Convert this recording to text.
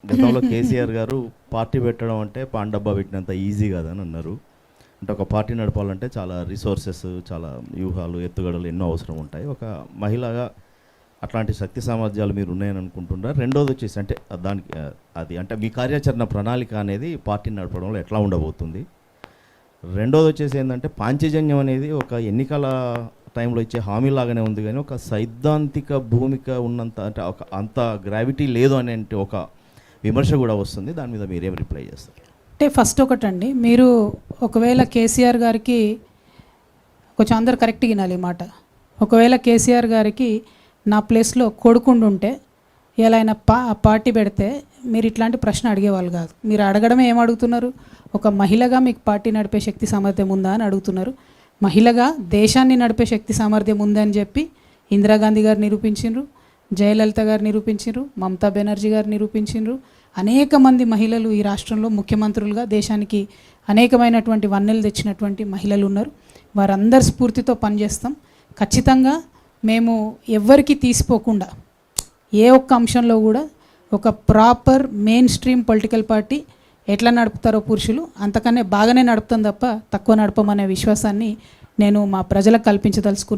గతంలో కేసీఆర్ గారు పార్టీ పెట్టడం అంటే పాన్ డబ్బా పెట్టినంత ఈజీ కాదని అన్నారు. అంటే ఒక పార్టీ నడపాలంటే చాలా రిసోర్సెస్, చాలా వ్యూహాలు, ఎత్తుగడలు ఎన్నో అవసరం ఉంటాయి. ఒక మహిళగా అట్లాంటి శక్తి సామర్థ్యాలు మీరు ఉన్నాయని అనుకుంటున్నారు. రెండోది వచ్చేసి అంటే దానికి అది అంటే మీ కార్యాచరణ ప్రణాళిక అనేది పార్టీని నడపడంలో ఎట్లా ఉండబోతుంది? రెండోది వచ్చేసి ఏంటంటే పాంచజన్యం అనేది ఒక ఎన్నికల టైంలో ఇచ్చే హామీ లాగానే ఉంది, కానీ ఒక సైద్ధాంతిక భూమిక ఉన్నంత అంటే ఒక అంత గ్రావిటీ లేదు అనే ఒక విమర్శ కూడా వస్తుంది. దాని మీద మీరేం రిప్లై చేస్తారు? అంటే ఫస్ట్ ఒకటండి, మీరు ఒకవేళ కేసీఆర్ గారికి కొంచెం అందరు కరెక్ట్గా వినాలి ఈ మాట. ఒకవేళ కేసీఆర్ గారికి నా ప్లేస్లో కొడుకుండుంటే ఇలా ఆయన పార్టీ పెడితే మీరు ఇట్లాంటి ప్రశ్న అడిగేవాళ్ళు కాదు. మీరు అడగడమే ఏం అడుగుతున్నారు? ఒక మహిళగా మీకు పార్టీ నడిపే శక్తి సామర్థ్యం ఉందా అని అడుగుతున్నారు. మహిళగా దేశాన్ని నడిపే శక్తి సామర్థ్యం ఉందని చెప్పి ఇందిరాగాంధీ గారు నిరూపించిండ్రు, జయలలిత గారు నిరూపించిండ్రు, మమతా బెనర్జీ గారు నిరూపించిండ్రు. అనేక మంది మహిళలు ఈ రాష్ట్రంలో ముఖ్యమంత్రులుగా దేశానికి అనేకమైనటువంటి వన్నెలు తెచ్చినటువంటి మహిళలు ఉన్నారు. వారందరి స్ఫూర్తితో పనిచేస్తాం. ఖచ్చితంగా మేము ఎవ్వరికి తీసిపోకుండా ఏ ఒక్క అంశంలో కూడా ఒక proper main stream political party ఎట్లా నడుపుతారో పురుషులు అంతకన్నా బాగానే నడుపుతాం తప్ప తక్కువ నడపమనే విశ్వాసాన్ని నేను మా ప్రజలకు కల్పించదలుచుకున్నా.